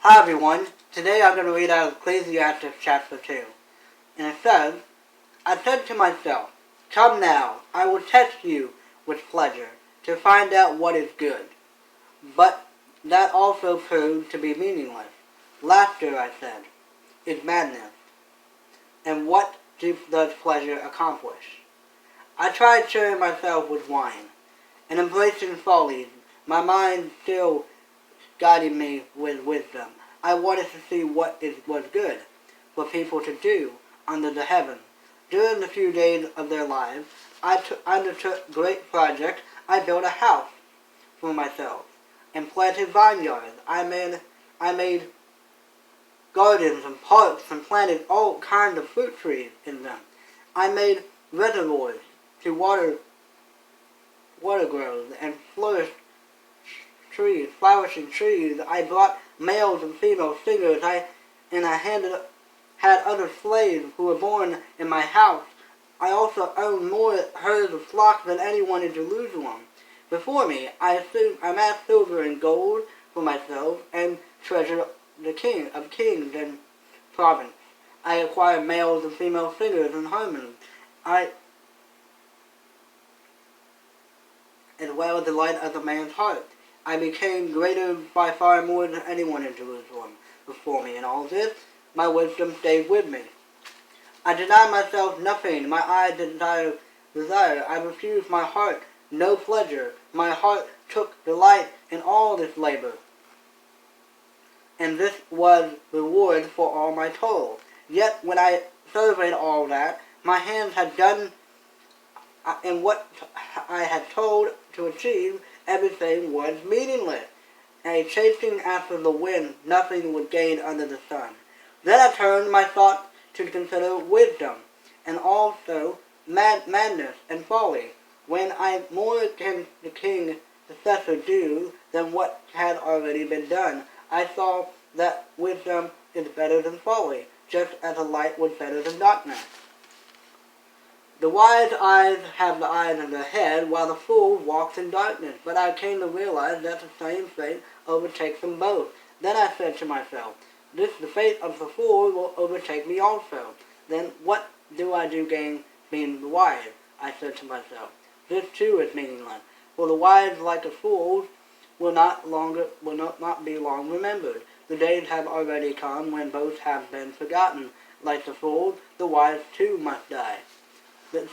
Hi everyone, today I'm going to read out of Ecclesiastes chapter 2. And it says, I said to myself, come now, I will test you with pleasure, to find out what is good. But that also proved to be meaningless. Laughter, I said, is madness. And what does pleasure accomplish? I tried cheering myself with wine, and embracing follies, my mind still guiding me with wisdom. I wanted to see what was good for people to do under the heaven. During the few days of their lives, I undertook great projects. I built a house for myself and planted vineyards. I made gardens and parks and planted all kinds of fruit trees in them. I made reservoirs to water grows and flourishing trees. I brought males and female singers. I had other slaves who were born in my house. I also owned more herds of flocks than anyone in Jerusalem. Before me, I amassed silver and gold for myself and treasured the king of kings and province. I acquired males and female singers and harmonies. As well as the light of a man's heart. I became greater by far more than anyone in Jerusalem before me. In all this, my wisdom stayed with me. I denied myself nothing my eyes desire. I refused my heart no pleasure. My heart took delight in all this labor. And this was reward for all my toil. Yet when I surveyed all that my hands had done and what I had told to achieve, everything was meaningless. A chasing after the wind, nothing was gained under the sun. Then I turned my thoughts to consider wisdom, and also madness and folly. When I more can the king's successor do than what had already been done, I saw that wisdom is better than folly, just as a light was better than darkness. The wise eyes have the eyes of the head, while the fool walks in darkness. But I came to realize that the same fate overtakes them both. Then I said to myself, the fate of the fool will overtake me also. Then what do I do gain being wise? I said to myself. This too is meaningless. For the wise, like the fools, will not be long remembered. The days have already come when both have been forgotten. Like the fools, the wise too must die. The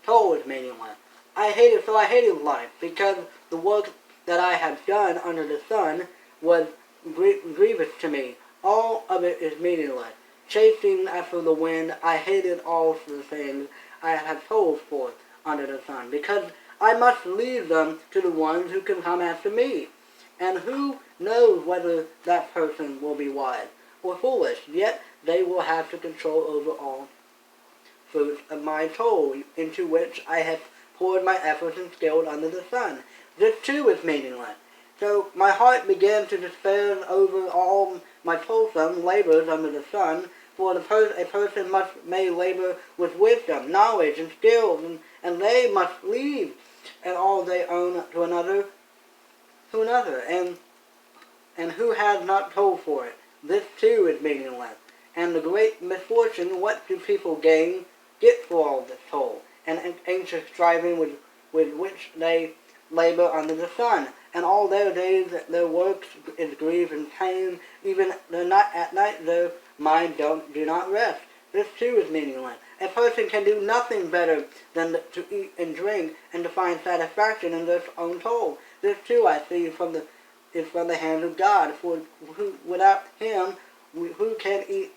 toil is meaningless. I hated life, because the work that I had done under the sun was grievous to me. All of it is meaningless. Chasing after the wind, I hated all the things I had toiled for under the sun, because I must leave them to the ones who can come after me. And who knows whether that person will be wise or foolish, yet they will have to control over all fruits of my toil, into which I have poured my efforts and skill under the sun. This too is meaningless. So my heart began to despair over all my toilsome labors under the sun, for a person may labor with wisdom, knowledge, and skill, and they must leave and all they own to another, and who has not toiled for it. This too is meaningless. And the great misfortune, what do people get for all this toil and anxious striving with which they labor under the sun? And all their days their works is grief and pain, even at night their mind do not rest. This too is meaningless. A person can do nothing better than to eat and drink and to find satisfaction in their own toil. This too I see is from the hand of God, for without Him who can eat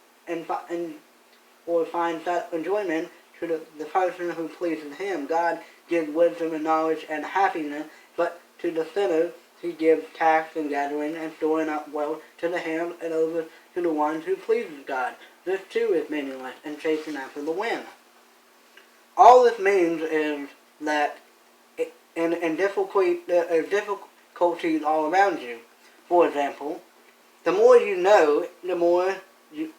or find that enjoyment to the person who pleases Him. God gives wisdom and knowledge and happiness, but to the sinner He gives tax and gathering and storing up wealth to the hand and over to the one who pleases God. This too is meaningless and chasing after the wind. All this means is that in difficulties all around you. For example, the more you know, the more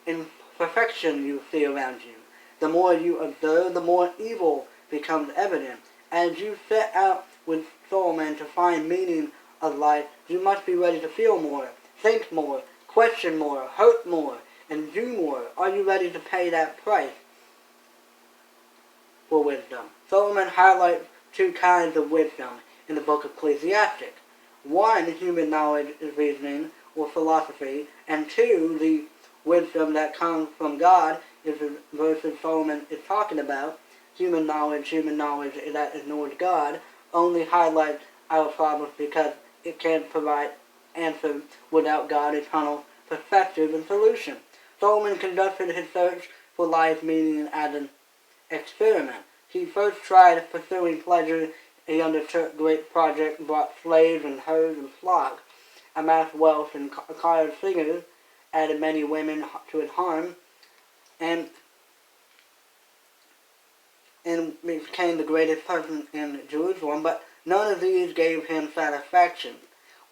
imperfection you see around you. The more you observe, the more evil becomes evident. As you set out with Solomon to find meaning of life, you must be ready to feel more, think more, question more, hurt more, and do more? Are you ready to pay that price for wisdom? Solomon highlights two kinds of wisdom in the book of Ecclesiastes. One, human knowledge is reasoning or philosophy, and two, the wisdom that comes from God is the verses Solomon is talking about. Human knowledge that ignores God, only highlights our problems because it can't provide answers without God's eternal perspective and solution. Solomon conducted his search for life meaning as an experiment. He first tried pursuing pleasure. He undertook great projects, brought slaves and herds and flocks, amassed wealth and acquired singers, added many women to his harem, and became the greatest person in Jerusalem, but none of these gave him satisfaction.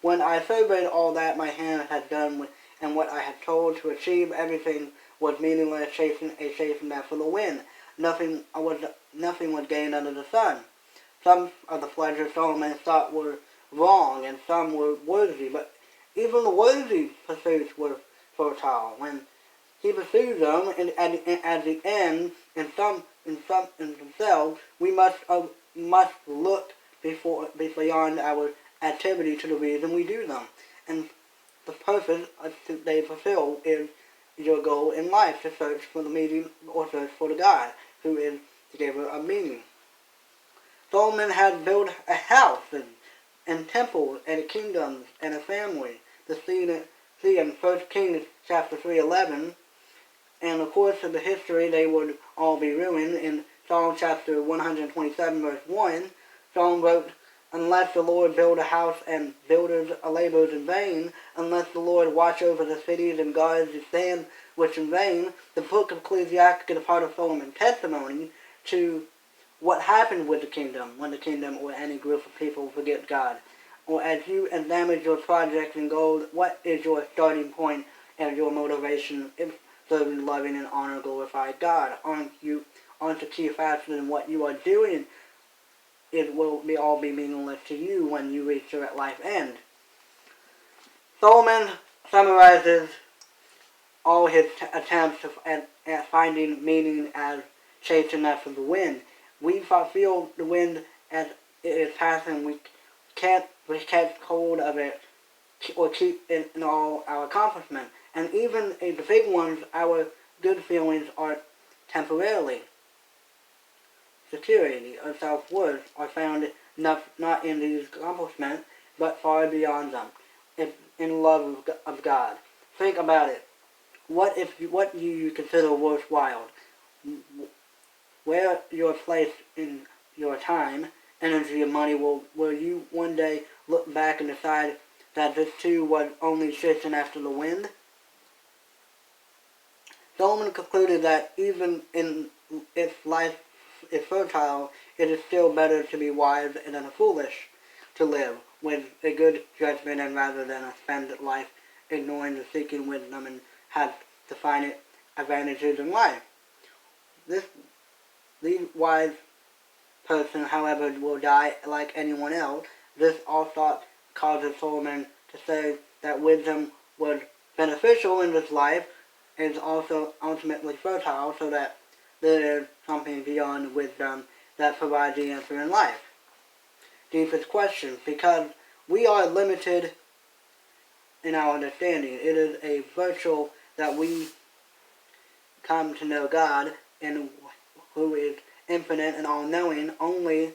When I surveyed all that my hand had done and what I had told to achieve, everything was meaningless, chasing after the wind. Nothing was gained under the sun. Some of the pleasures Solomon thought were wrong, and some were worthy, but even the worthy pursuits were fertile. When he pursued them, and at the end, in themselves, we must look beyond our activity to the reason we do them, and the purpose they fulfill is your goal in life, to search for the meaning or search for the God who is the giver of meaning. Solomon had built a house and temples and kingdoms and a family. The see in 1 Kings chapter 3:11, and of course in the history they would all be ruined. In Psalm chapter 127 verse 1, Psalm wrote, "Unless the Lord build a house and builders labor in vain, unless the Lord watch over the cities and guards the sand which in vain." The book of Ecclesiastes is a part of Solomon's testimony to what happened with the kingdom, when the kingdom or any group of people forget God. Or as you examine your projects and goals, what is your starting point and your motivation if serving, loving, and honor glorify God? Aren't the key factors in what you are doing? It will all be meaningless to you when you reach your life end. Solomon summarizes all his attempts at finding meaning as chasing after the wind. We feel the wind as it is passing. We can't catch hold of it or keep it in all our accomplishments. And even the big ones, our good feelings are temporarily. Security or self-worth are found not in these accomplishments, but far beyond them, in love of God. Think about it. What do you consider worthwhile? Where you're placed in your time, energy, and money, will you one day look back and decide that this too was only chasing after the wind? Solomon concluded that even if life is fertile, it is still better to be wise than foolish, to live with a good judgment and rather than spend life ignoring the seeking wisdom and have to find advantages in life. The wise person, however, will die like anyone else. This all thought causes Solomon to say that wisdom was beneficial in this life and is also ultimately fertile, so that there is something beyond wisdom that provides the answer in life. Deepest question, because we are limited in our understanding. It is a virtue that we come to know God, and who is infinite and all-knowing. Only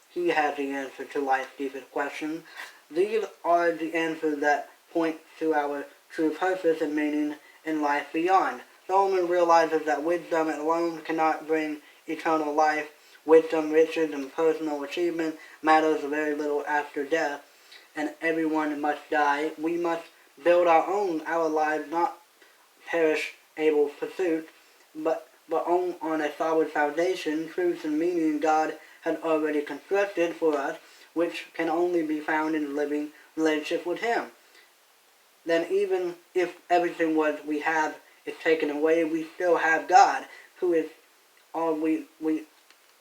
He has the answer to life's deepest questions. These are the answers that point to our true purpose and meaning in life beyond. Solomon realizes that wisdom alone cannot bring eternal life. Wisdom, riches, and personal achievement matters very little after death, and everyone must die. We must build our lives, not perishable pursuits, but on a solid foundation, truth and meaning God has already constructed for us, which can only be found in living relationship with Him. Then even if everything we have is taken away, we still have God, who is all we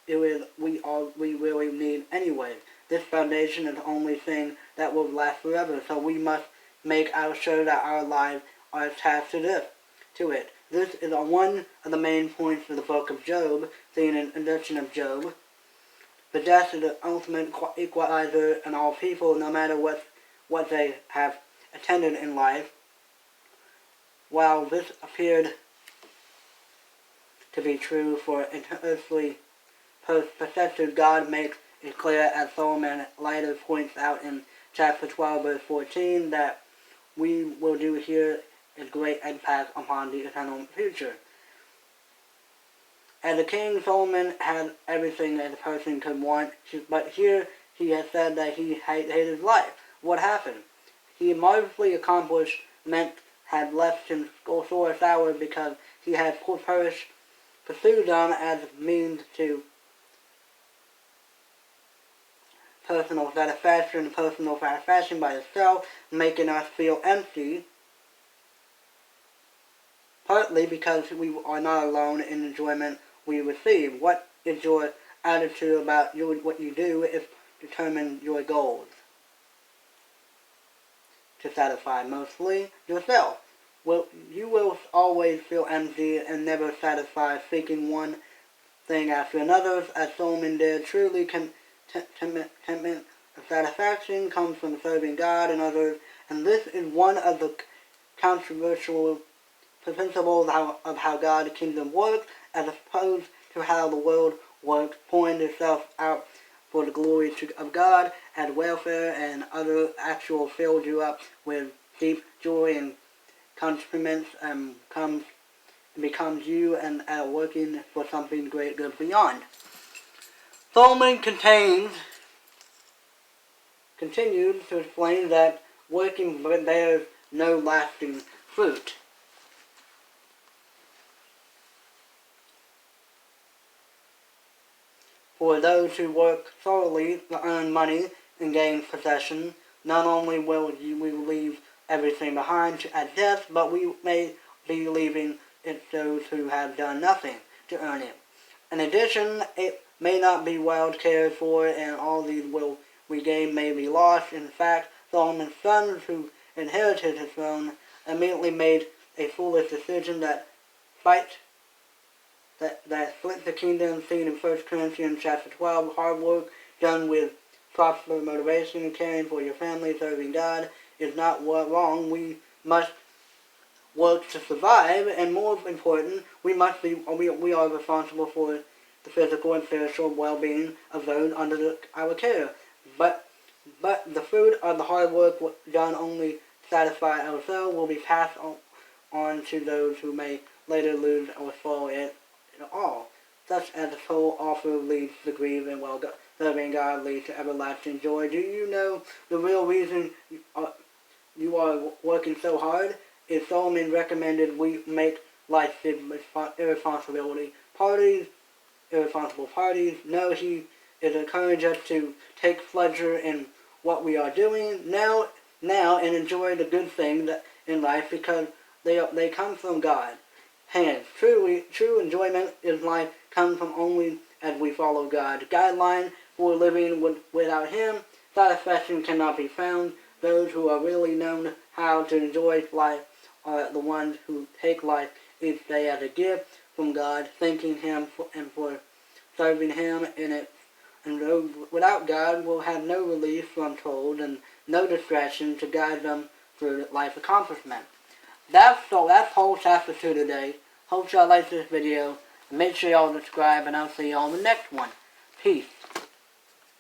really need anyway. This foundation is the only thing that will last forever, so we must make sure that our lives are attached to it. This is one of the main points of the book of Job, seen in edition of Job. The death is the ultimate equalizer in all people, no matter what they have attended in life. While this appeared to be true for earthly possessors, God makes it clear, as Solomon later points out in chapter 12, verse 14, that we will do here a great impact upon the eternal future. As a king, Solomon had everything that a person could want, but here he has said that he hated his life. What happened? He marvelously accomplishment had left him sore sour because he had pursued them as a means to personal satisfaction by itself, making us feel empty, partly because we are not alone in enjoyment we receive. What is your attitude about what you do if determine your goals? To satisfy mostly yourself. You will always feel empty and never satisfied, seeking one thing after another, as Solomon did. Truly contentment and satisfaction comes from serving God and others, and this is one of the controversial principles of how God's kingdom works, as opposed to how the world works, pouring itself out for the glory of God, and welfare and other actual fills you up with deep joy and contentment, becomes you and working for something great good beyond. Solomon continued to explain that working bears no lasting fruit. For those who work thoroughly to earn money and gain possession, not only will we leave everything behind at death, but we may be leaving it those who have done nothing to earn it. In addition, it may not be well cared for, and all these we gain may be lost. In fact, Solomon's sons, who inherited his throne, immediately made a foolish decision that split the kingdom, seen in 1 Corinthians chapter 12. Hard work done with proper motivation and caring for your family, serving God, is not wrong. We must work to survive, and more important, we are responsible for the physical and spiritual well-being of those under our care. But the fruit of the hard work done only to satisfy ourselves will be passed on to those who may later lose or fall it all, such as the soul offer leads to grief, and while serving God leads to everlasting joy. Do you know the real reason you are working so hard? Is Solomon recommended we make life irresponsible parties? No, he is encouraging us to take pleasure in what we are doing now and enjoy the good things in life, because they come from God. Hence, true enjoyment in life comes from only as we follow God's guideline for living. Without Him, satisfaction cannot be found. Those who are really known how to enjoy life are the ones who take life each day as a gift from God, thanking Him for serving Him in it. And those without God will have no relief from toils and no distraction to guide them through life accomplishment. That's whole chapter 2 today. Hope y'all like this video. And make sure y'all subscribe, and I'll see y'all in the next one. Peace.